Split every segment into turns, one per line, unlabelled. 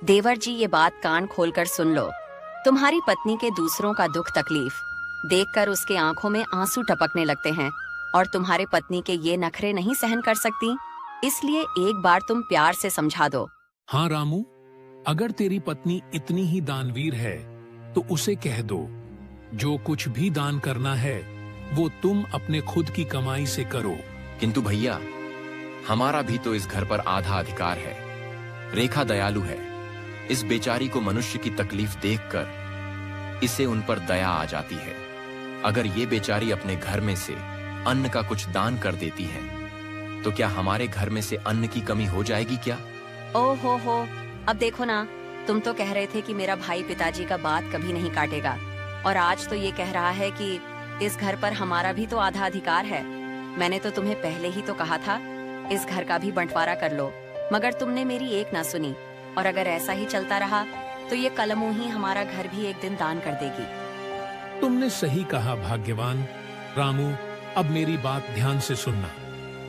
देवर जी, ये बात कान खोलकर सुन लो। तुम्हारी पत्नी के दूसरों का दुख तकलीफ देखकर उसके आंखों में आंसू टपकने लगते हैं और तुम्हारे पत्नी के ये नखरे नहीं सहन कर सकती, इसलिए एक बार तुम प्यार से समझा दो।
हाँ रामू, अगर तेरी पत्नी इतनी ही दानवीर है तो उसे कह दो, जो कुछ भी दान करना है वो तुम अपने खुद की कमाई से करो।
किंतु भैया, हमारा भी तो इस घर पर आधा अधिकार है। रेखा दयालु है, इस बेचारी को मनुष्य की तकलीफ देखकर इसे उन पर दया आ जाती है। अगर ये बेचारी अपने घर में से अन्न का कुछ दान कर देती है तो क्या हमारे घर में से अन्न की कमी हो जाएगी क्या?
ओ हो, अब देखो ना, तुम तो कह रहे थे कि मेरा भाई पिताजी का बात कभी नहीं काटेगा, और आज तो ये कह रहा है कि इस घर पर हमारा भी तो आधा अधिकार है। मैंने तो तुम्हें पहले ही तो कहा था इस घर का भी बंटवारा कर लो, मगर तुमने मेरी एक ना सुनी, और अगर ऐसा ही चलता रहा तो ये कलमों ही हमारा घर भी एक दिन दान कर देगी।
तुमने सही कहा भाग्यवान। रामू, अब मेरी बात ध्यान से सुनना।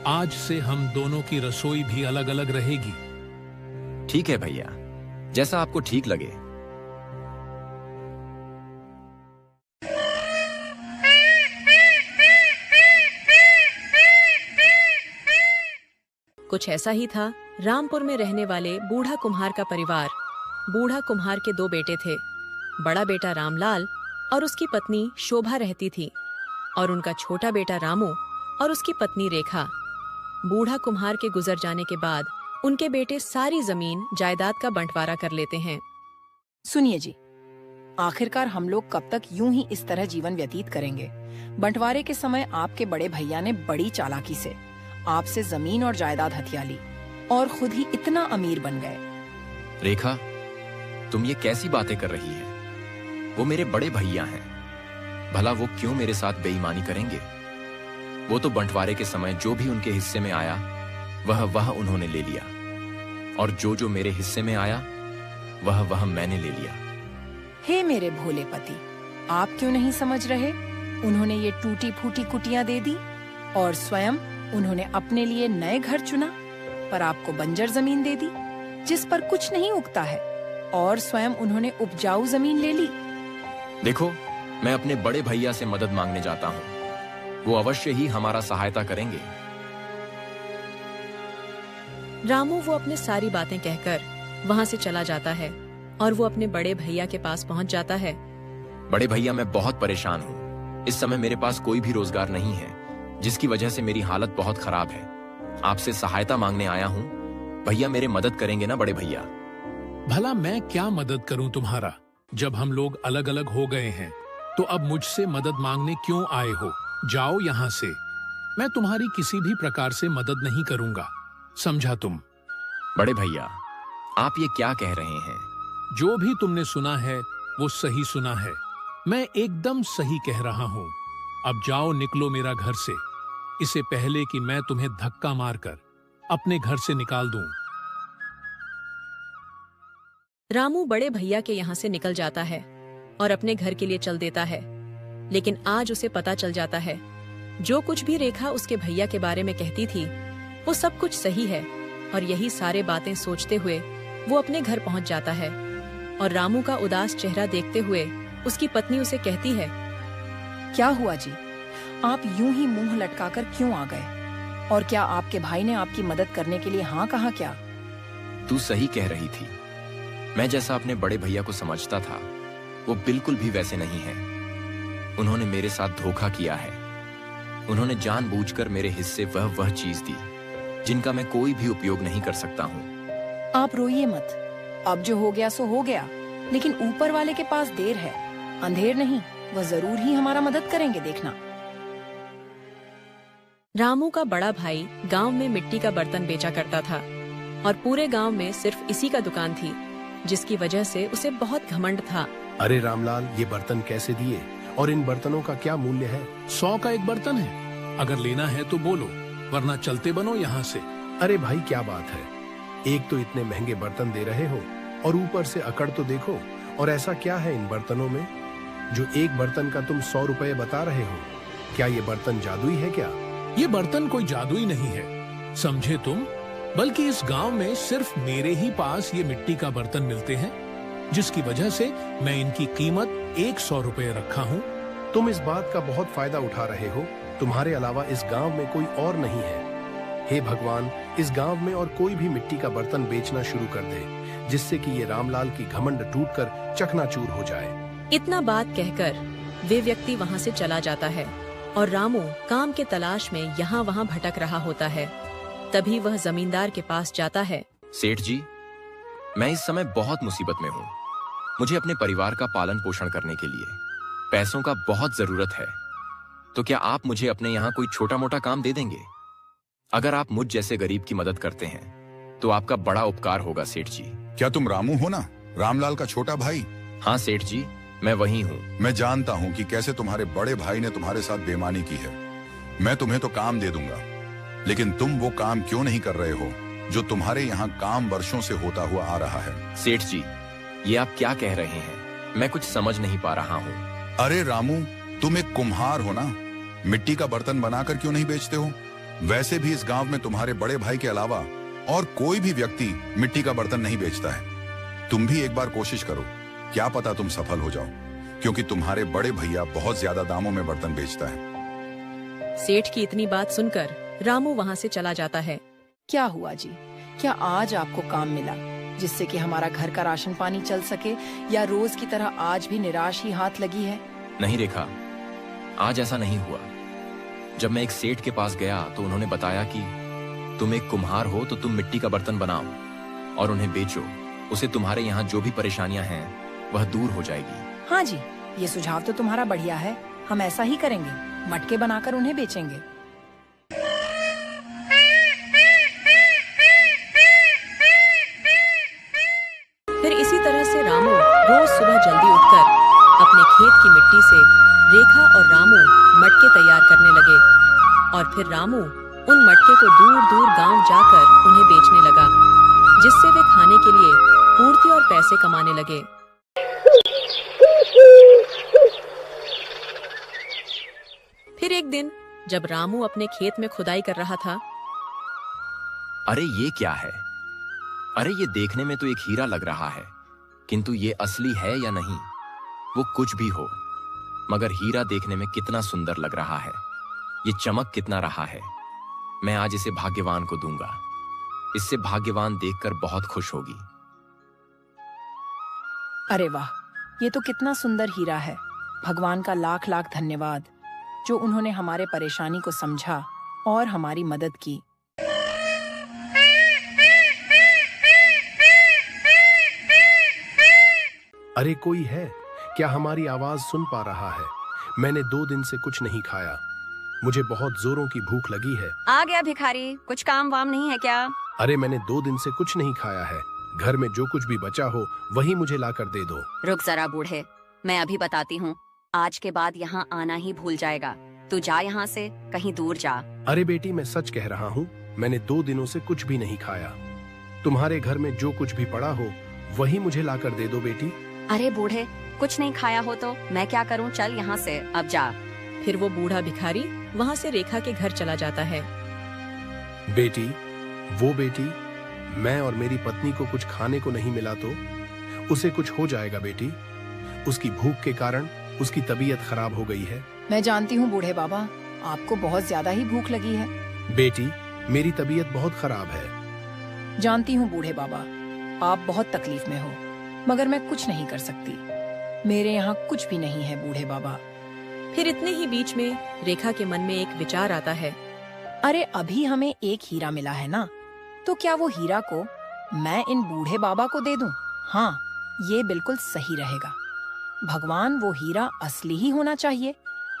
आज से हम दोनों की रसोई भी अलग अलग रहेगी।
ठीक है भैया, जैसा आपको ठीक लगे।
कुछ ऐसा ही था रामपुर में रहने वाले बूढ़ा कुम्हार का परिवार। बूढ़ा कुम्हार के 2 बेटे थे। बड़ा बेटा रामलाल और उसकी पत्नी शोभा रहती थी, और उनका छोटा बेटा रामू और उसकी पत्नी रेखा। बूढ़ा कुम्हार के गुजर जाने के बाद उनके बेटे सारी जमीन जायदाद का बंटवारा कर लेते हैं।
सुनिए जी, आखिरकार हम लोग कब तक यूं ही इस तरह जीवन व्यतीत करेंगे? बंटवारे के समय आपके बड़े भैया ने बड़ी चालाकी से आपसे जमीन और जायदाद हथिया ली और खुद ही इतना अमीर बन गए।
रेखा, तुम ये कैसी बातें कर रही है? वो मेरे बड़े भैया हैं, भला वो क्यों मेरे साथ बेईमानी करेंगे? वो तो बंटवारे के समय जो भी उनके हिस्से में आया वह उन्होंने ले लिया, और जो मेरे हिस्से में आया वह मैंने ले लिया।
हे मेरे भोले पति, आप क्यों नहीं समझ रहे? उन्होंने ये टूटी फूटी कुटिया दे दी और स्वयं उन्होंने अपने लिए नए घर चुना, पर आपको बंजर जमीन दे दी जिस पर कुछ नहीं उगता है, और स्वयं उन्होंने उपजाऊ जमीन ले ली।
देखो, मैं अपने बड़े भैया से मदद मांगने जाता हूँ, वो अवश्य ही हमारा सहायता करेंगे।
रामू वो अपने सारी बातें कहकर वहाँ से चला जाता है और वो अपने बड़े भैया के पास पहुँच जाता है।
बड़े भैया, मैं बहुत परेशान हूँ। इस समय मेरे पास कोई भी रोजगार नहीं है, जिसकी वजह से मेरी हालत बहुत खराब है। आपसे सहायता मांगने आया हूँ। भैया मेरे मदद करेंगे ना बड़े भैया?
भला मैं क्या मदद करूं तुम्हारा? जब हम लोग अलग अलग हो गए हैं तो अब मुझसे मदद मांगने क्यों आए हो? जाओ यहाँ से। मैं तुम्हारी किसी भी प्रकार से मदद नहीं करूंगा, समझा तुम?
बड़े भैया, आप ये क्या कह रहे हैं?
जो भी तुमने सुना है वो सही सुना है। मैं एकदम सही कह रहा हूँ। अब जाओ, निकलो मेरा घर से, इससे पहले कि मैं तुम्हें धक्का मारकर अपने घर से निकाल दूं।
रामू बड़े भैया के यहाँ से निकल जाता है और अपने घर के लिए चल देता है। लेकिन आज उसे पता चल जाता है जो कुछ भी रेखा उसके भैया के बारे में कहती थी वो सब कुछ सही है, और यही सारे बातें सोचते हुए वो अपने घर पहुंच जाता है। और रामू का उदास चेहरा देखते हुए उसकी पत्नी उसे कहती है,
क्या हुआ जी, आप यूं ही मुंह लटकाकर क्यों आ गए? और क्या आपके भाई ने आपकी मदद करने के लिए हाँ कहा क्या?
तू सही कह रही थी। मैं जैसा अपने बड़े भैया को समझता था वो बिल्कुल भी वैसे नहीं है। उन्होंने मेरे साथ धोखा किया है। उन्होंने जानबूझकर मेरे हिस्से वह चीज दी जिनका मैं कोई भी उपयोग नहीं कर सकता हूँ।
आप रोइए मत, अब जो हो गया सो हो गया, लेकिन ऊपर वाले के पास देर है, अंधेर नहीं। वह जरूर ही हमारा मदद करेंगे, देखना।
रामू का बड़ा भाई गांव में मिट्टी का बर्तन बेचा करता था, और पूरे गांव में सिर्फ इसी का दुकान थी, जिसकी वजह से उसे बहुत घमंड था।
अरे रामलाल, ये बर्तन कैसे दिए और इन बर्तनों का क्या मूल्य है?
100 का एक बर्तन है, अगर लेना है तो बोलो, वरना चलते बनो यहाँ से।
अरे भाई, क्या बात है, एक तो इतने महंगे बर्तन दे रहे हो और ऊपर से अकड़ तो देखो। और ऐसा क्या है इन बर्तनों में जो एक बर्तन का तुम 100 रुपए बता रहे हो? क्या ये बर्तन जादुई है क्या?
ये बर्तन कोई जादुई नहीं है, समझे तुम? बल्कि इस गांव में सिर्फ मेरे ही पास ये मिट्टी का बर्तन मिलते हैं, जिसकी वजह से मैं इनकी कीमत 100 रुपए रखा हूँ।
तुम इस बात का बहुत फायदा उठा रहे हो। तुम्हारे अलावा इस गांव में कोई और नहीं है। हे भगवान, इस गांव में और कोई भी मिट्टी का बर्तन बेचना शुरू कर दे, जिससे कि ये रामलाल की घमंड टूटकर चकनाचूर हो जाए।
इतना बात कहकर वे व्यक्ति वहाँ से चला जाता है और रामू काम के तलाश में यहाँ वहाँ भटक रहा होता है। तभी वह जमींदार के पास जाता है।
सेठ जी, मैं इस समय बहुत मुसीबत में हूँ। मुझे अपने परिवार का पालन पोषण करने के लिए पैसों का बहुत जरूरत है। तो क्या आप मुझे अपने यहाँ कोई छोटा मोटा काम दे देंगे? अगर आप मुझ जैसे गरीब की मदद करते हैं तो आपका बड़ा उपकार होगा सेठ जी।
क्या तुम रामू हो ना, रामलाल का छोटा भाई?
हाँ सेठ जी, मैं वही हूँ।
मैं जानता हूँ कि कैसे तुम्हारे बड़े भाई ने तुम्हारे साथ बेईमानी की है। मैं तुम्हें तो काम दे दूंगा, लेकिन तुम वो काम क्यों नहीं कर रहे हो जो तुम्हारे यहाँ काम वर्षों से होता हुआ आ रहा है?
सेठ जी, ये आप क्या कह रहे हैं? मैं कुछ समझ नहीं पा रहा हूँ।
अरे रामू, तुम एक कुम्हार हो ना, मिट्टी का बर्तन बनाकर क्यों नहीं बेचते हो? वैसे भी इस गांव में तुम्हारे बड़े भाई के अलावा और कोई भी व्यक्ति मिट्टी का बर्तन नहीं बेचता है। तुम भी एक बार कोशिश करो, क्या पता तुम सफल हो जाओ, क्योंकि तुम्हारे बड़े भैया बहुत ज्यादा दामों में बर्तन बेचता है।
सेठ की इतनी बात सुनकर रामू वहाँ से चला जाता है।
क्या हुआ जी? क्या आज आपको काम मिला जिससे कि हमारा घर का राशन पानी चल सके, या रोज की तरह आज भी निराश ही हाथ लगी है?
नहीं रेखा, आज ऐसा नहीं हुआ। जब मैं एक सेठ के पास गया तो उन्होंने बताया कि तुम एक कुम्हार हो तो तुम मिट्टी का बर्तन बनाओ और उन्हें बेचो। उसे तुम्हारे यहाँ जो भी परेशानियां हैं वह दूर हो जाएगी।
हाँ जी, ये सुझाव तो तुम्हारा बढ़िया है। हम ऐसा ही करेंगे, मटके बनाकर उन्हें बेचेंगे।
फिर इसी तरह से रामू रोज सुबह जल्दी उठकर अपने खेत की मिट्टी से रेखा और रामू मटके तैयार करने लगे और फिर रामू उन मटके को दूर दूर गांव जाकर उन्हें बेचने लगा, जिससे वे खाने के लिए पूर्ति और पैसे कमाने लगे। फिर एक दिन जब रामू अपने खेत में खुदाई कर रहा था।
अरे ये क्या है? अरे ये देखने में तो एक हीरा लग रहा है, किंतु ये असली है या नहीं? वो कुछ भी हो, मगर हीरा देखने में कितना सुंदर लग रहा है। ये चमक कितना रहा है। मैं आज इसे भाग्यवान को दूंगा। इससे भाग्यवान देखकर बहुत खुश होगी।
अरे वाह, ये तो कितना सुंदर हीरा है। भगवान का लाख लाख धन्यवाद जो उन्होंने हमारे परेशानी को समझा और हमारी मदद की।
अरे कोई है क्या? हमारी आवाज सुन पा रहा है? मैंने 2 दिन से कुछ नहीं खाया। मुझे बहुत जोरों की भूख लगी है।
आ गया भिखारी, कुछ काम वाम नहीं है क्या?
अरे मैंने 2 दिन से कुछ नहीं खाया है। घर में जो कुछ भी बचा हो वही मुझे लाकर दे दो।
रुक जरा बूढ़े, मैं अभी बताती हूँ। आज के बाद यहाँ आना ही भूल जाएगा। तू जा यहाँ से, कहीं दूर जा।
अरे बेटी, मैं सच कह रहा हूँ, मैंने 2 दिनों से कुछ भी नहीं खाया। तुम्हारे घर में जो कुछ भी पड़ा हो वही मुझे लाकर दे दो बेटी।
अरे बूढ़े, कुछ नहीं खाया हो तो मैं क्या करूँ? चल यहाँ से, अब जा।
फिर वो बूढ़ा भिखारी वहाँ से रेखा के घर चला जाता है।
बेटी, वो बेटी, मैं और मेरी पत्नी को कुछ खाने को नहीं मिला तो उसे कुछ हो जाएगा बेटी। उसकी भूख के कारण उसकी तबीयत खराब हो गई है।
मैं जानती हूँ बूढ़े बाबा, आपको बहुत ज्यादा ही भूख लगी है।
बेटी, मेरी तबीयत बहुत खराब है।
जानती हूँ बूढ़े बाबा, आप बहुत तकलीफ में हो, मगर मैं कुछ नहीं कर सकती। मेरे यहाँ कुछ भी नहीं है बूढ़े बाबा।
फिर इतने ही बीच में रेखा के मन में एक विचार आता है।
अरे अभी हमें एक हीरा मिला है ना, तो क्या वो हीरा को मैं इन बूढ़े बाबा को दे दूं? हाँ, ये बिल्कुल सही रहेगा। भगवान, वो हीरा असली ही होना चाहिए,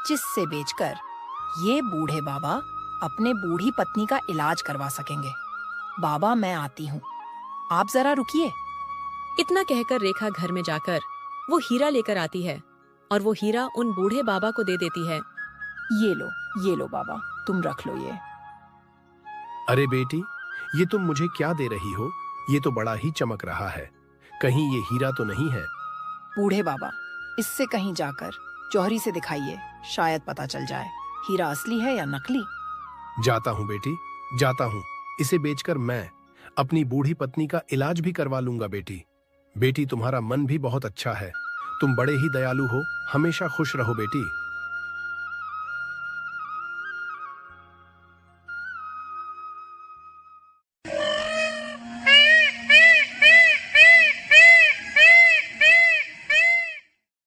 जिससे बेचकर ये बूढ़े बाबा अपने बूढ़ी पत्नी का इलाज करवा सकेंगे। बाबा, मैं आती हूँ, आप जरा रुकिए।
इतना कहकर रेखा घर में जाकर वो हीरा लेकर आती है और वो हीरा उन बूढ़े बाबा को दे देती है।
ये लो बाबा, तुम रख लो ये।
अरे बेटी, ये तुम मुझे क्या दे रही हो? ये तो बड़ा ही चमक रहा है। कहीं ये हीरा तो नहीं है?
बूढ़े बाबा, इससे कहीं जाकर जौहरी से दिखाइए, शायद पता चल जाए हीरा असली है या नकली।
जाता हूँ बेटी, जाता हूँ। इसे बेचकर मैं अपनी बूढ़ी पत्नी का इलाज भी करवा लूंगा बेटी। बेटी, तुम्हारा मन भी बहुत अच्छा है, तुम बड़े ही दयालु हो, हमेशा खुश रहो बेटी।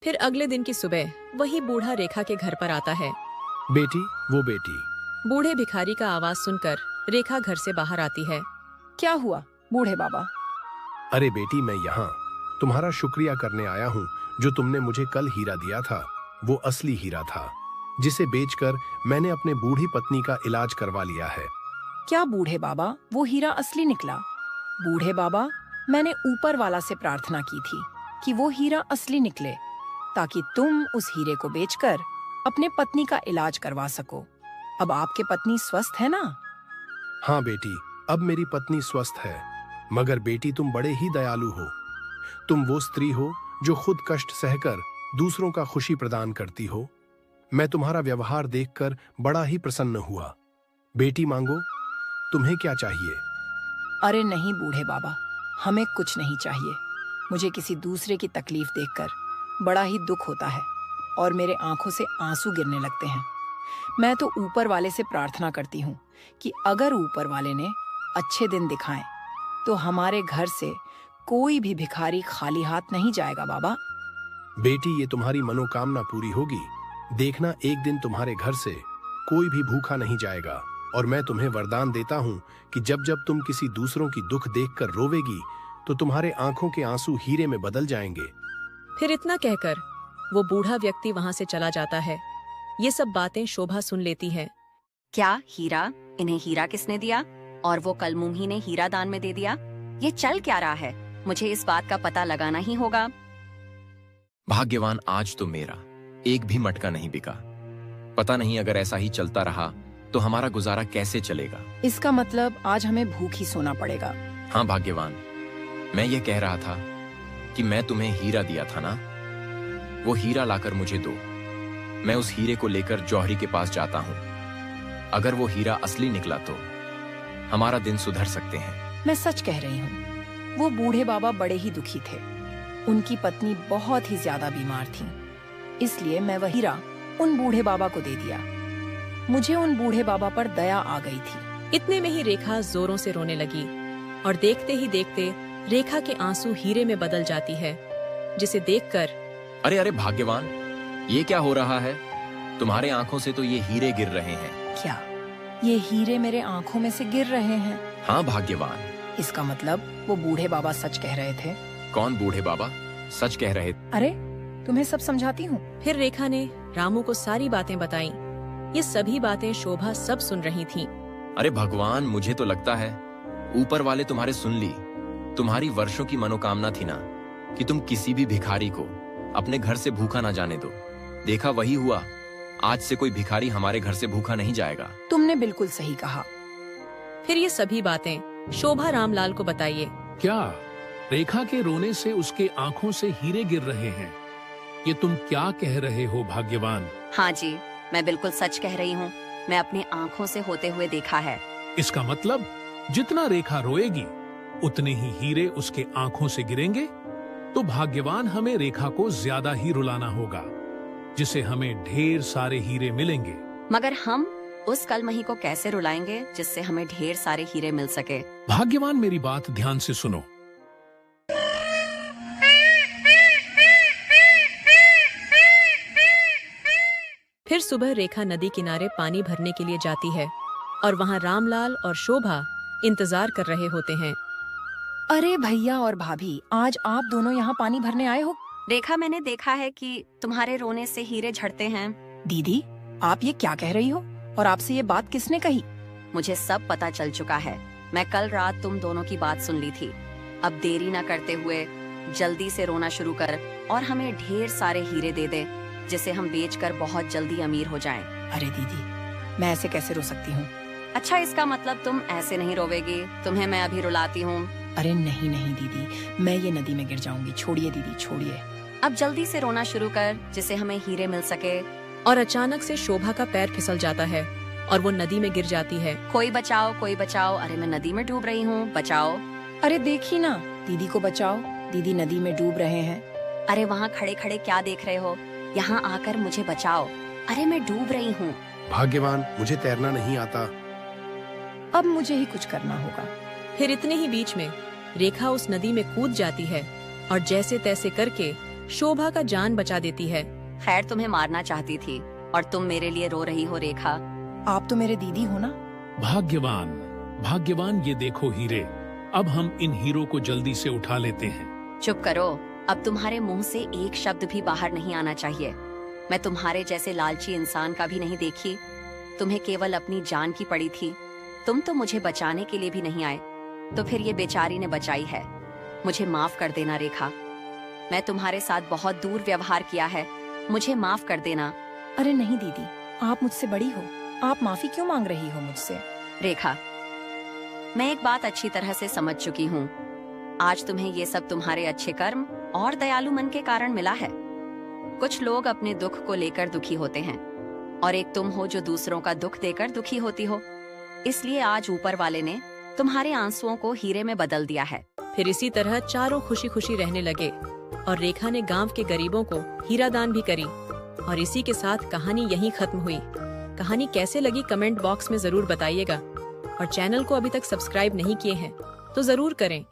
फिर अगले दिन की सुबह वही बूढ़ा रेखा के घर पर आता है।
बेटी, वो बेटी।
बूढ़े भिखारी का आवाज सुनकर रेखा घर से बाहर आती है।
क्या हुआ बूढ़े बाबा?
अरे बेटी, मैं यहाँ तुम्हारा शुक्रिया करने आया हूँ। जो तुमने मुझे कल हीरा दिया था वो असली हीरा था, जिसे बेचकर मैंने अपने बूढ़ी पत्नी का इलाज करवा लिया है।
क्या बूढ़े बाबा, वो हीरा असली निकला? बूढ़े बाबा, मैंने ऊपर वाला से प्रार्थना की थी कि वो हीरा असली निकले, ताकि तुम उस हीरे को बेचकर अपने पत्नी का इलाज करवा सको। अब आपके पत्नी स्वस्थ है ना?
हाँ बेटी, अब मेरी पत्नी स्वस्थ है। मगर बेटी, तुम बड़े ही दयालु हो। तुम वो स्त्री हो जो खुद कष्ट सहकर दूसरों का खुशी प्रदान करती हो। मैं तुम्हारा व्यवहार देखकर बड़ा ही प्रसन्न हुआ। बेटी, मांगो, तुम्हें क्या चाहिए?
अरे नहीं बूढ़े बाबा, हमें कुछ नहीं चाहिए। मुझे किसी दूसरे की तकलीफ देखकर बड़ा ही दुख होता है और मेरे आंखों से आंसू गिरने लगते हैं। मैं तो ऊपर वाले से प्रार्थना करती हूँ कि अगर ऊपर वाले ने अच्छे दिन दिखाएं तो हमारे घर से कोई भी भिखारी खाली हाथ नहीं जाएगा बाबा।
बेटी, ये तुम्हारी मनोकामना पूरी होगी। देखना, एक दिन तुम्हारे घर से कोई भी भूखा नहीं जाएगा। और मैं तुम्हें वरदान देता हूँ कि जब जब तुम किसी दूसरों की दुख देखकर रोवेगी तो तुम्हारे आंखों के आंसू हीरे में बदल जाएंगे।
फिर इतना कहकर वो बूढ़ा व्यक्ति वहां से चला जाता है। ये सब बातें शोभा सुन लेती है।
क्या हीरा? इन्हें हीरा किसने दिया? और वो कल मुंही ने हीरा दान में दे दिया? ये चल क्या रहा है? मुझे इस बात का पता लगाना ही होगा।
भाग्यवान, आज तो मेरा एक भी मटका नहीं बिका। पता नहीं अगर ऐसा ही चलता रहा तो हमारा गुजारा कैसे चलेगा।
इसका मतलब आज हमें भूख ही सोना पड़ेगा।
हाँ भाग्यवान, मैं ये कह रहा था कि मैं तुम्हें हीरा दिया था ना, वो हीरा लाकर मुझे दो। मैं उस हीरे को लेकर जौहरी के पास जाता हूँ। अगर वो हीरा असली निकला तो हमारा दिन सुधर सकते हैं।
मैं सच कह रही हूँ, वो बूढ़े बाबा बड़े ही दुखी थे। उनकी पत्नी बहुत ही ज्यादा बीमार थी, इसलिए मैं वह हीरा उन बूढ़े बाबा को दे दिया। मुझे उन बूढ़े बाबा पर दया आ गई थी।
इतने में ही रेखा जोरों से रोने लगी और देखते ही देखते रेखा के आंसू हीरे में बदल जाती है, जिसे देखकर
अरे अरे भाग्यवान, ये क्या हो रहा है? तुम्हारे आंखों से तो ये हीरे गिर रहे हैं।
क्या ये हीरे मेरे आंखों में से गिर रहे हैं?
हाँ भाग्यवान।
इसका मतलब वो बूढ़े बाबा सच कह रहे थे।
कौन बूढ़े बाबा सच कह रहे?
अरे तुम्हें सब समझाती हूँ।
फिर रेखा ने रामू को सारी बातें बताई। ये सभी बातें शोभा सब सुन रही थी।
अरे भगवान, मुझे तो लगता है ऊपर वाले तुम्हारे सुन ली। तुम्हारी वर्षों की मनोकामना थी ना कि तुम किसी भी भिखारी को अपने घर से भूखा ना जाने दो। देखा, वही हुआ। आज से कोई भिखारी हमारे घर से भूखा नहीं जाएगा।
तुमने बिल्कुल सही कहा।
फिर ये सभी बातें शोभा रामलाल को बताइए।
क्या रेखा के रोने से उसके आंखों से हीरे गिर रहे हैं? ये तुम क्या कह रहे हो भाग्यवान?
हाँ जी, मैं बिल्कुल सच कह रही हूँ। मैं अपनी आंखों से होते हुए देखा है।
इसका मतलब जितना रेखा रोएगी उतने ही हीरे उसके आंखों से गिरेंगे। तो भाग्यवान, हमें रेखा को ज्यादा ही रुलाना होगा, जिसे हमें ढेर सारे हीरे मिलेंगे।
मगर हम उस कलमही को कैसे रुलाएंगे जिससे हमें ढेर सारे हीरे मिल सके?
भाग्यवान, मेरी बात ध्यान से सुनो।
फिर सुबह रेखा नदी किनारे पानी भरने के लिए जाती है और वहाँ रामलाल और शोभा इंतजार कर रहे होते हैं।
अरे भैया और भाभी, आज आप दोनों यहाँ पानी भरने आए हो?
रेखा, मैंने देखा है कि तुम्हारे रोने से हीरे झड़ते हैं।
दीदी, आप ये क्या कह रही हो? और आपसे ये बात किसने कही?
मुझे सब पता चल चुका है। मैं कल रात तुम दोनों की बात सुन ली थी। अब देरी न करते हुए जल्दी से रोना शुरू कर और हमें ढेर सारे हीरे दे दे, जिसे हम बेचकर बहुत जल्दी अमीर हो जाएं।
अरे दीदी, मैं ऐसे कैसे रो सकती हूँ?
अच्छा, इसका मतलब तुम ऐसे नहीं रोवेगी? तुम्हें मैं अभी रुलाती हूँ।
अरे नहीं नहीं दीदी, मैं ये नदी में गिर जाऊंगी। छोड़िए दीदी, छोड़िए।
अब जल्दी से रोना शुरू कर, जिससे हमें हीरे मिल सके।
और अचानक से शोभा का पैर फिसल जाता है और वो नदी में गिर जाती है।
कोई बचाओ, अरे मैं नदी में डूब रही हूँ, बचाओ।
अरे देखी ना, दीदी को बचाओ, दीदी नदी में डूब रहे हैं।
अरे वहाँ खड़े खड़े क्या देख रहे हो, यहाँ आकर मुझे बचाओ, अरे मैं डूब रही हूँ।
भाग्यवान, मुझे तैरना नहीं आता।
अब मुझे ही कुछ करना होगा।
फिर इतने ही बीच में रेखा उस नदी में कूद जाती है और जैसे तैसे करके शोभा का जान बचा देती है।
खैर तुम्हें मारना चाहती थी और तुम मेरे लिए रो रही हो रेखा।
आप तो मेरे दीदी हो ना।
भाग्यवान, ये देखो हीरे। अब हम इन हीरो को जल्दी से उठा लेते हैं।
चुप करो, अब तुम्हारे मुंह से एक शब्द भी बाहर नहीं आना चाहिए। मैं तुम्हारे जैसे लालची इंसान का भी नहीं देखी। तुम्हें केवल अपनी जान की पड़ी थी। तुम तो मुझे बचाने के लिए भी नहीं आए, तो फिर ये बेचारी ने बचाई है। मुझे माफ कर देना रेखा, मैं तुम्हारे साथ बहुत दूर व्यवहार किया है, मुझे माफ कर देना।
अरे नहीं दीदी, आप मुझसे बड़ी हो, आप माफी क्यों मांग रही हो मुझसे?
रेखा, मैं एक बात अच्छी तरह से समझ चुकी हूँ। आज तुम्हें ये सब तुम्हारे अच्छे कर्म और दयालु मन के कारण मिला है। कुछ लोग अपने दुख को लेकर दुखी होते हैं और एक तुम हो जो दूसरों का दुख देकर दुखी होती हो। इसलिए आज ऊपर वाले ने तुम्हारे आंसुओं को हीरे में बदल दिया है।
फिर इसी तरह चारों खुशी खुशी रहने लगे और रेखा ने गांव के गरीबों को हीरा दान भी करी। और इसी के साथ कहानी यहीं खत्म हुई। कहानी कैसे लगी कमेंट बॉक्स में जरूर बताइएगा और चैनल को अभी तक सब्सक्राइब नहीं किए हैं तो जरूर करें।